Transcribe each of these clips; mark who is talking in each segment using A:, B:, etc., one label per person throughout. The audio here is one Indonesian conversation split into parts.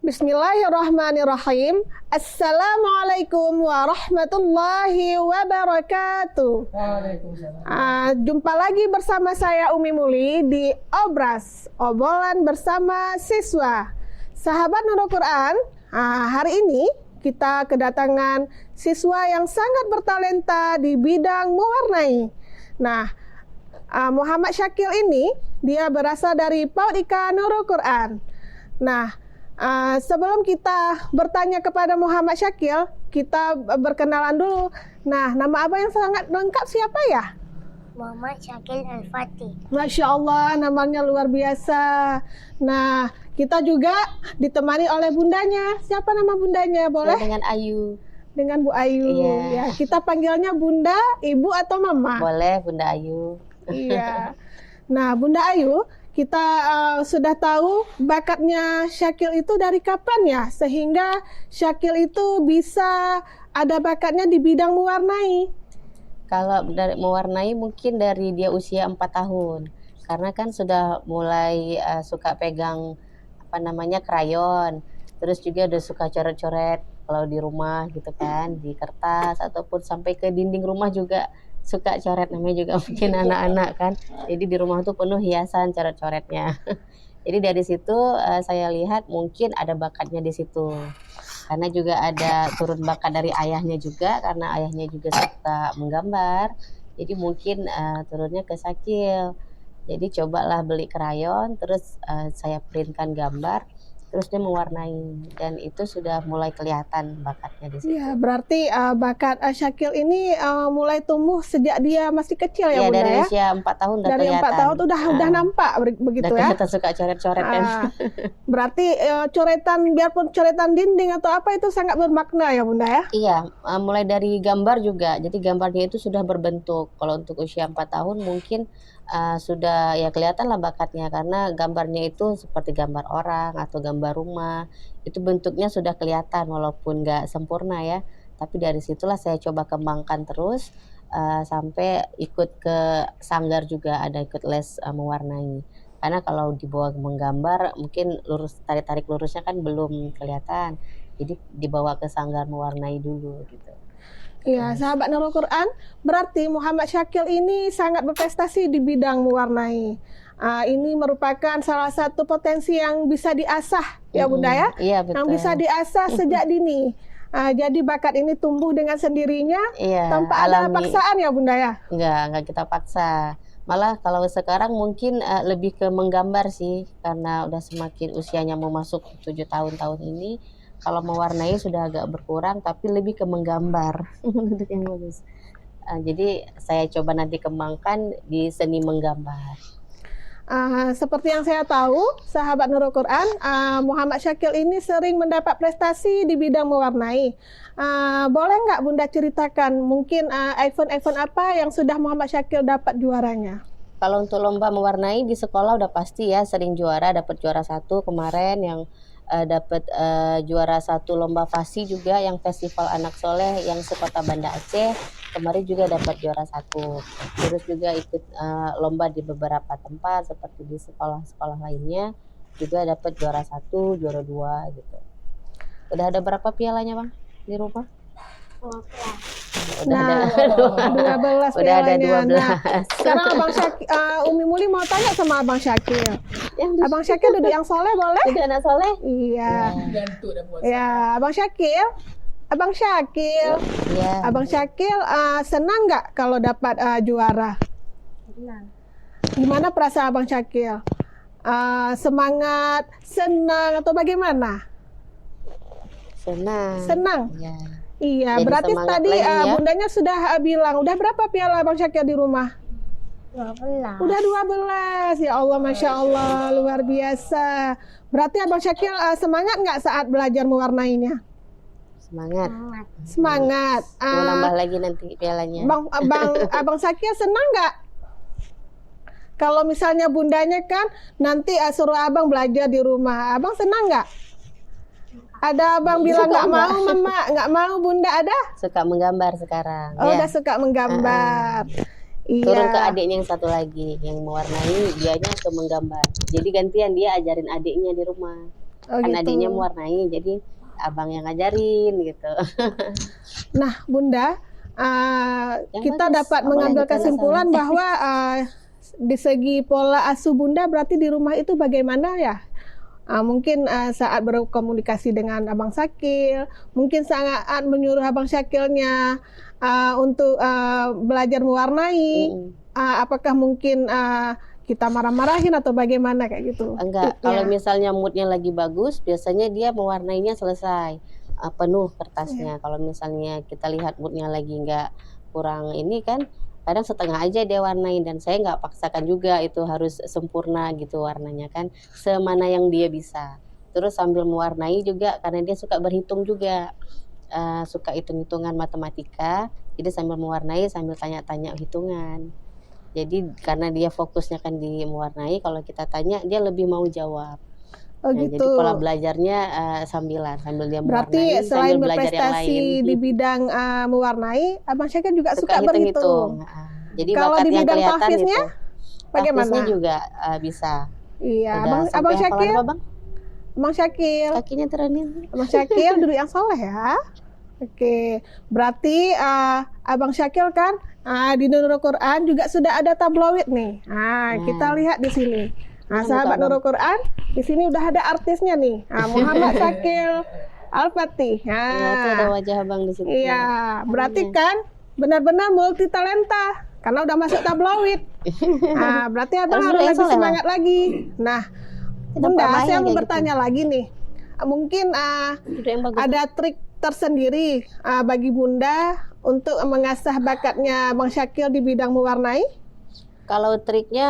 A: Bismillahirrahmanirrahim. Assalamualaikum warahmatullahi wabarakatuh.
B: Waalaikumsalam.
A: Jumpa lagi bersama saya Umi Muli di Obras, obrolan bersama siswa. Sahabat Nurul Quran, hari ini kita kedatangan siswa yang sangat bertalenta di bidang mewarnai. Nah, Muhammad Syakil ini dia berasal dari PAUD IK Nurul Quran. Nah, sebelum kita bertanya kepada Muhammad Syakil, kita berkenalan dulu. Nah, nama abang yang sangat lengkap siapa ya?
C: Muhammad Syakil Al-Fatih.
A: Masya Allah, namanya luar biasa. Nah, kita juga ditemani oleh bundanya. Siapa nama bundanya? Boleh?
B: Dengan Ayu.
A: Dengan Bu Ayu.
B: Iya.
A: Ya, kita panggilnya Bunda, Ibu atau Mama?
B: Boleh, Bunda Ayu.
A: Iya. Nah, Bunda Ayu, kita sudah tahu bakatnya Syakil itu dari kapan ya, sehingga Syakil itu bisa ada bakatnya di bidang mewarnai.
B: Kalau dari mewarnai mungkin dari dia usia 4 tahun. Karena kan sudah mulai suka pegang krayon. Terus juga udah suka coret-coret kalau di rumah gitu kan, di kertas ataupun sampai ke dinding rumah juga suka coret, namanya juga mungkin anak-anak kan. Jadi di rumah tuh penuh hiasan coret-coretnya. Jadi dari situ saya lihat mungkin ada bakatnya di situ. Karena juga ada turun bakat dari ayahnya juga, karena ayahnya juga suka menggambar. Jadi mungkin turunnya ke Syakil. Jadi cobalah beli krayon, terus saya printkan gambar, terus dia mewarnai, dan itu sudah mulai kelihatan bakatnya di situ.
A: Iya, berarti bakat Syakil ini mulai tumbuh sejak dia masih kecil ya,
B: Iya,
A: Bunda
B: dari
A: ya?
B: usia 4 tahun udah
A: Dari
B: kelihatan.
A: 4 tahun udah nampak begitu
B: Udah
A: ya?
B: kelihatan suka coret-coret kan.
A: Berarti coretan, biarpun coretan dinding atau apa itu sangat bermakna ya, Bunda ya?
B: Iya, mulai dari gambar juga. Jadi gambarnya itu sudah berbentuk. Kalau untuk usia 4 tahun mungkin sudah ya kelihatan lah bakatnya, karena gambarnya itu seperti gambar orang atau gambar rumah. Itu bentuknya sudah kelihatan walaupun nggak sempurna ya. Tapi dari situlah saya coba kembangkan terus sampai ikut ke sanggar juga, ada ikut les mewarnai. Karena kalau dibawa menggambar mungkin tarik lurusnya kan belum kelihatan. Jadi dibawa ke sanggar mewarnai dulu gitu.
A: Iya, sahabat Nurul Quran, berarti Muhammad Syakil ini sangat berprestasi di bidang mewarnai. Ini merupakan salah satu potensi yang bisa diasah ya Bunda ya?
B: Iya, betul.
A: Yang bisa diasah sejak dini. Jadi bakat ini tumbuh dengan sendirinya tanpa ada paksaan ya Bunda ya?
B: Enggak kita paksa. Malah kalau sekarang mungkin lebih ke menggambar sih, karena udah semakin usianya mau masuk 7 tahun ini. Kalau mewarnai sudah agak berkurang, tapi lebih ke menggambar. Bentuk yang bagus. Jadi saya coba nanti kembangkan di seni menggambar.
A: Seperti yang saya tahu, sahabat Nurul Quran, Muhammad Syakil ini sering mendapat prestasi di bidang mewarnai. Boleh nggak Bunda ceritakan mungkin event-event apa yang sudah Muhammad Syakil dapat juaranya?
B: Kalau untuk lomba mewarnai di sekolah udah pasti ya sering juara, dapat juara 1 kemarin, yang dapat juara 1 lomba fasi juga, yang festival anak soleh yang sekota Banda Aceh kemarin juga dapat juara 1. Terus juga ikut lomba di beberapa tempat seperti di sekolah-sekolah lainnya juga dapat juara 1, juara 2 gitu. Udah ada berapa pialanya Bang di rumah?
C: 12.
B: Udah
A: ada 12
B: udah ada
A: pialanya.
B: 12.
A: Nah, sekarang Abang Syakil, Umi Muli mau tanya sama Abang Syakil. Abang Syakil duduk yang soleh boleh?
B: Duduk anak soleh?
A: Iya. Ya, Abang Syakil.
B: Iya.
A: Abang Syakil senang nggak kalau dapat juara?
C: Senang.
A: Gimana perasaan Abang Syakil? Semangat, senang atau bagaimana? Senang.
B: Iya.
A: Iya,
B: Jadi
A: berarti
B: semangat
A: tadi
B: lagi ya.
A: bundanya sudah bilang, udah berapa piala Abang Syakil di rumah?
C: 12.
A: Udah 12, ya Allah, Masya Allah, luar biasa. Berarti Abang Syakil semangat nggak saat belajar mewarnainya? Semangat.
B: Mau nambah lagi nanti pialanya.
A: Abang Syakil senang nggak kalau misalnya bundanya kan nanti suruh abang belajar di rumah, abang senang nggak? Ada abang bilang
B: Suka
A: nggak mau,
B: nggak?
A: mama nggak mau, bunda ada?
B: Suka menggambar sekarang.
A: Oh,
B: Ya.
A: udah suka menggambar.
B: Turun ke
A: Iya.
B: adiknya yang satu lagi yang mewarnai, dianya ke menggambar. Jadi gantian dia ajarin adiknya di rumah.
A: Oh,
B: Kan
A: gitu.
B: adiknya mewarnai, jadi abang yang ngajarin gitu.
A: Nah, Bunda,
B: Yang
A: kita
B: bagus.
A: dapat
B: Nggak boleh
A: mengambil
B: dipelak
A: kesimpulan
B: sama.
A: bahwa di segi pola asuh Bunda berarti di rumah itu bagaimana ya? Mungkin saat berkomunikasi dengan Abang Syakil, mungkin saat menyuruh Abang Syakilnya untuk belajar mewarnai, apakah mungkin kita marah-marahin atau bagaimana kayak gitu?
B: Enggak,
A: Tipnya.
B: kalau misalnya moodnya lagi bagus, biasanya dia mewarnainya selesai, penuh kertasnya. Kalau misalnya kita lihat moodnya lagi nggak kurang ini kan, kadang setengah aja dia warnain, dan saya nggak paksakan juga itu harus sempurna gitu warnanya kan, semana yang dia bisa. Terus sambil mewarnai juga, karena dia suka berhitung juga, suka hitung-hitungan matematika, jadi sambil mewarnai sambil tanya-tanya hitungan. Jadi karena dia fokusnya kan di mewarnai, kalau kita tanya dia lebih mau jawab.
A: Oh,
B: Nah,
A: gitu.
B: jadi pola belajarnya sambil dia
A: Berarti
B: mewarnai
A: selain
B: sambil belajar yang
A: berprestasi
B: lain.
A: di bidang mewarnai, Abang Syakil juga suka
B: Suka
A: berhitung.
B: hitung-hitung. Jadi
A: Kalau
B: bakat
A: di
B: yang
A: bidang
B: kelihatan
A: tahfiznya,
B: itu.
A: bagaimana?
B: Tahfiznya juga bisa.
A: Iya,
B: Udah
A: Abang
B: sampai hafalan
A: Syakil,
B: apa, Bang?
A: Abang Syakil,
B: Kakinya terenin.
A: Abang Syakil dulu yang soleh ya. Oke, berarti Abang Syakil kan di Nurul Quran juga sudah ada tabloid nih. Kita lihat di sini.
B: Mana
A: Sahabat
B: muka, Bang?
A: Nurul Quran, di sini udah ada artisnya nih. Muhammad Syakil Al-Fatih.
B: Ya, itu ada wajah Abang di situ.
A: Iya, berarti kan benar-benar multi talenta karena udah masuk tabloid. Berarti abang
B: Harus
A: harus
B: dulu yang
A: lebih
B: soleh,
A: semangat lagi. Nah,
B: Kenapa
A: Bunda,
B: Abang
A: saya
B: yang
A: mau
B: kayak
A: bertanya lagi nih. Mungkin
B: Udah yang bagus.
A: ada trik tersendiri bagi Bunda untuk mengasah bakatnya Bang Syakil di bidang mewarnai?
B: Kalau triknya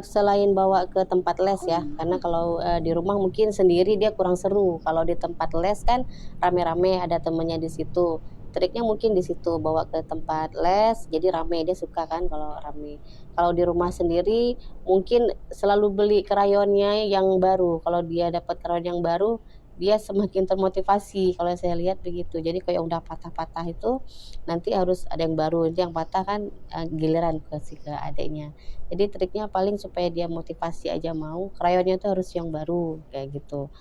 B: selain bawa ke tempat les ya, karena kalau di rumah mungkin sendiri dia kurang seru. Kalau di tempat les kan rame-rame, ada temennya di situ. Triknya mungkin di situ, bawa ke tempat les, jadi rame, dia suka kan kalau rame. Kalau di rumah sendiri mungkin selalu beli krayonnya yang baru. Kalau dia dapat krayon yang baru, dia semakin termotivasi. Kalau saya lihat begitu. Jadi kalau yang udah patah-patah itu nanti harus ada yang baru. Nanti yang patah kan giliran ke adiknya. Jadi triknya paling supaya dia motivasi aja mau, krayonnya itu harus yang baru kayak gitu.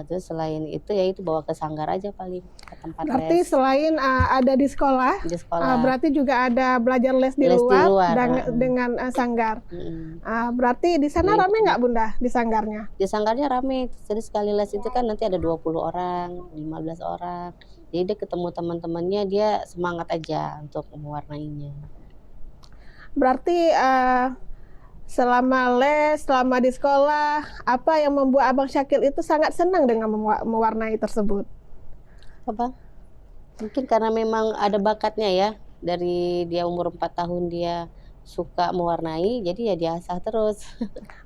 B: Terus selain itu ya itu bawa ke sanggar aja paling, ke tempat
A: Berarti
B: les
A: selain ada di sekolah,
B: di sekolah.
A: berarti juga ada belajar les di
B: Les di
A: luar,
B: luar,
A: dengan sanggar.
B: Mm-mm.
A: Berarti di sana
B: Iya.
A: rame nggak Bunda di sanggarnya?
B: Di sanggarnya rame, jadi sekali les itu kan nanti ada 20 orang, 15 orang. Jadi dia ketemu teman-temannya, dia semangat aja untuk mewarnainya.
A: Berarti selama les, selama di sekolah, apa yang membuat Abang Syakil itu sangat senang dengan mewarnai tersebut?
B: Apa? Mungkin karena memang ada bakatnya ya, dari dia umur 4 tahun dia suka mewarnai, jadi ya diasah terus.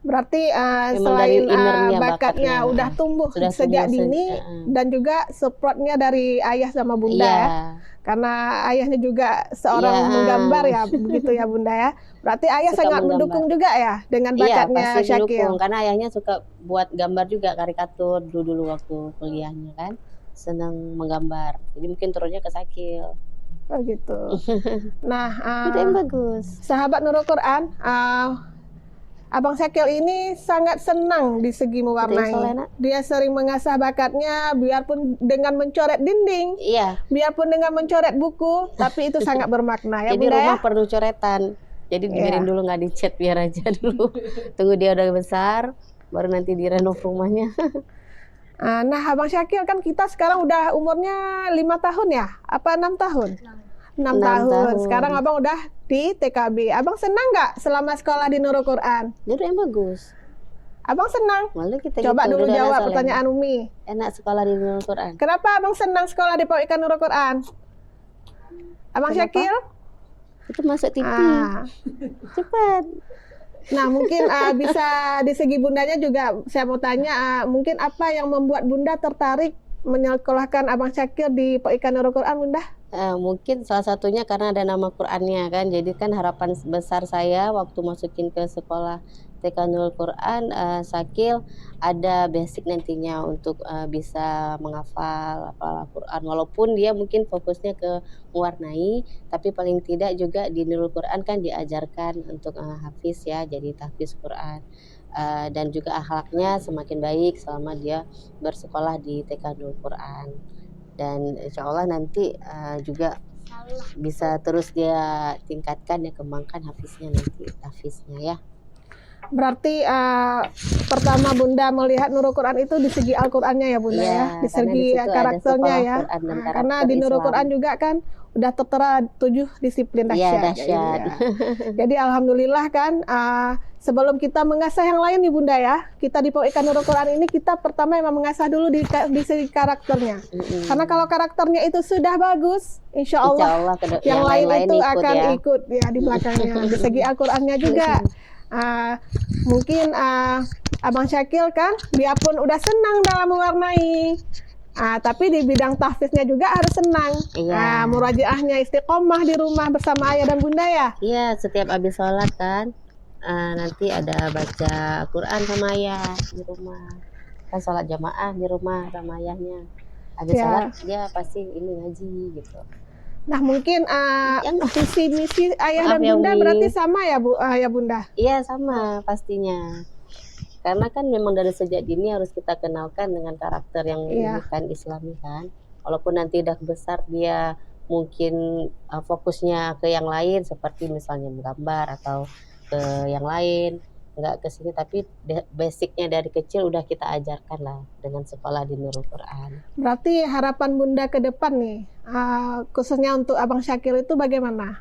A: Berarti
B: Memang
A: selain
B: dari innernya,
A: bakatnya
B: bakatnya,
A: udah tumbuh
B: sudah
A: sejak
B: tumbuh
A: dini dan juga supportnya dari ayah sama Bunda
B: Iya.
A: ya. Karena ayahnya juga seorang
B: Iya.
A: menggambar ya, begitu ya Bunda ya. Berarti ayah
B: Suka
A: sangat
B: menggambar.
A: mendukung juga ya dengan
B: Iya,
A: bakatnya
B: pasti
A: Syakil.
B: mendukung, karena ayahnya suka buat gambar juga, karikatur dulu waktu kuliahnya kan, senang menggambar. Jadi mungkin turunnya ke Syakil.
A: Oh gitu. Nah,
B: Itu yang bagus.
A: sahabat Nurul Quran, Abang Syakil ini sangat senang di segi
B: Itu yang soleh,
A: mewarnai.
B: Nak.
A: Dia sering mengasah bakatnya, biarpun dengan mencoret dinding,
B: Iya,
A: biarpun dengan mencoret buku, tapi itu sangat bermakna ya
B: jadi
A: Bunda ya.
B: rumah perlu coretan. Jadi dibiarin dulu, nggak dicat, biar aja dulu. Tunggu dia udah besar, baru nanti direnov rumahnya.
A: Nah, Abang Syakil kan kita sekarang udah umurnya 5 tahun ya? Apa 6 tahun? 6
B: 6
A: tahun.
B: tahun.
A: Sekarang Abang udah di TKB. Abang senang nggak selama sekolah di Nurul Quran?
B: Jadi yang bagus.
A: Abang senang?
B: Malu kita
A: Coba
B: gitu,
A: dulu
B: anak
A: jawab
B: soleh.
A: pertanyaan Umi.
B: Enak sekolah di Nurul Quran.
A: Kenapa Abang senang sekolah di Pawaikan Nurul Quran? Abang
B: Kenapa?
A: Syakil?
B: Itu masuk TV. Cepat.
A: Nah, mungkin bisa di segi Bundanya juga saya mau tanya, mungkin apa yang membuat Bunda tertarik menyekolahkan Abang Syakil di Pawaikan Nurul Quran, Bunda?
B: Mungkin salah satunya karena ada nama Qur'annya kan. Jadi kan harapan besar saya waktu masukin ke sekolah TK Nurul Quran, Syakil ada basic nantinya untuk bisa menghafal Al-Quran. Walaupun dia mungkin fokusnya ke mewarnai, tapi paling tidak juga di Nurul Quran kan diajarkan untuk hafiz ya, jadi tahfiz Quran. Dan juga akhlaknya semakin baik selama dia bersekolah di TK Nurul Quran. Dan insya Allah nanti juga bisa terus dia tingkatkan, dia kembangkan hafiznya nanti, hafiznya ya.
A: Berarti pertama Bunda melihat Nurul Quran itu di segi Al-Qur'annya ya Bunda ya, di segi karakternya ya. Karena di Nurul Quran juga kan udah tertera 7 disiplin dahsyat.
B: Dahsyat.
A: Jadi alhamdulillah kan sebelum kita mengasah yang lain nih Bunda ya, kita di Pau Ikan Nurul Quran ini kita pertama memang mengasah dulu di segi karakternya. Karena kalau karakternya itu sudah bagus, insya Allah yang lain itu akan ikut ya di belakangnya. Di segi Al-Qur'annya juga. Mungkin Abang Syakil kan dia pun udah senang dalam mewarnai, tapi di bidang tahfiznya juga harus senang. Murajaahnya istiqomah di rumah bersama ayah dan bunda ya.
B: Iya, setiap habis sholat kan nanti ada baca Quran sama ayah di rumah, kan sholat jamaah di rumah sama ayahnya. Habis sholat dia pasti ini ngaji gitu.
A: Nah mungkin visi misi ayah dan bunda berarti sama ya Bu, ya Bunda?
B: Iya sama pastinya. Karena kan memang dari sejak dini harus kita kenalkan dengan karakter yang bukan Islami kan. Walaupun nanti udah besar dia mungkin fokusnya ke yang lain seperti misalnya menggambar atau ke yang lain, nggak ke sini, tapi basicnya dari kecil udah kita ajarkan lah dengan sekolah di Nurul Quran.
A: Berarti harapan Bunda ke depan nih, khususnya untuk Abang Syakil itu bagaimana?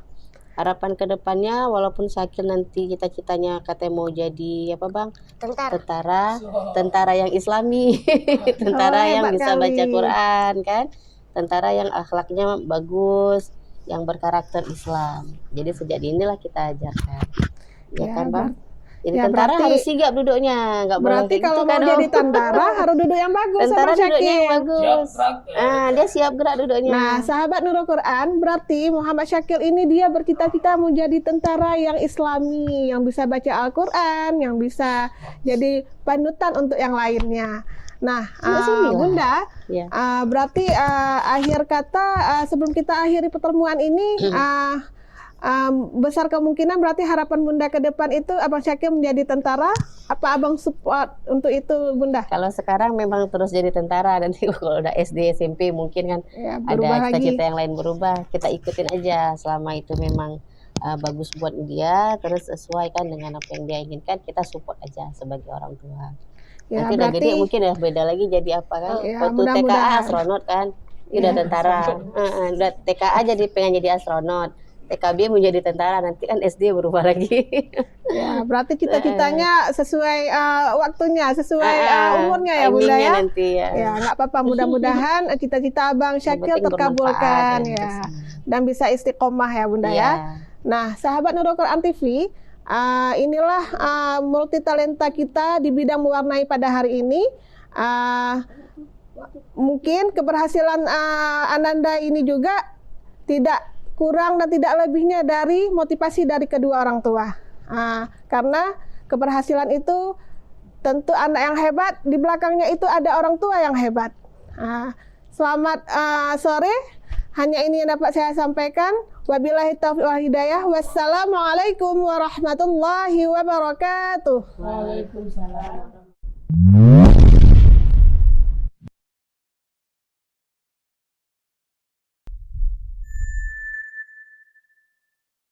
B: Harapan ke depannya, walaupun Syakil nanti cita-citanya katanya mau jadi apa Bang? Tentara yang Islami, tentara yang bisa baca Quran kan, tentara yang akhlaknya bagus, yang berkarakter Islam. Jadi sejak dinilah kita ajarkan, ya kan Bang? Jadi ya, tentara berarti, harus sigap duduknya, nggak boleh
A: berarti
B: gitu
A: kalau
B: kan,
A: mau jadi tentara harus duduk yang bagus.
B: Tentara duduknya yang bagus. Dia siap gerak duduknya.
A: Nah, sahabat Nurul Quran, berarti Muhammad Syakil ini dia bercita-cita mau jadi tentara yang Islami, yang bisa baca Al-Quran, yang bisa jadi panutan untuk yang lainnya. Nah, Bunda, berarti akhir kata sebelum kita akhiri pertemuan ini. Besar kemungkinan berarti harapan Bunda ke depan itu Abang Syakil menjadi tentara. Apa Abang support untuk itu Bunda?
B: Kalau sekarang memang terus jadi tentara, nanti kalau udah SD SMP mungkin kan ya, ada cita-cita yang lain berubah, kita ikutin aja selama itu memang bagus buat dia, terus sesuai kan dengan apa yang dia inginkan, kita support aja sebagai orang tua. Ya, nanti berarti, udah gede mungkin ya beda lagi jadi apa kan, waktu TKA astronot kan, udah tentara, udah TKA jadi pengen jadi astronot, TKB menjadi tentara, nanti kan SD berubah lagi.
A: Ya, berarti cita-citanya sesuai waktunya, sesuai umurnya ya Bunda ya.
B: Nanti, ya
A: nggak apa-apa, mudah-mudahan cita-cita Abang Syakil terkabulkan ya, dan bisa istiqomah ya Bunda ya. Nah, sahabat Nurul Quran TV, inilah multi talenta kita di bidang mewarnai pada hari ini. Mungkin keberhasilan Ananda ini juga tidak kurang dan tidak lebihnya dari motivasi dari kedua orang tua. Karena keberhasilan itu tentu anak yang hebat, di belakangnya itu ada orang tua yang hebat. Selamat sore, hanya ini yang dapat saya sampaikan. Wabillahi taufiq wal hidayah. Wassalamualaikum warahmatullahi wabarakatuh.
D: Waalaikumsalam.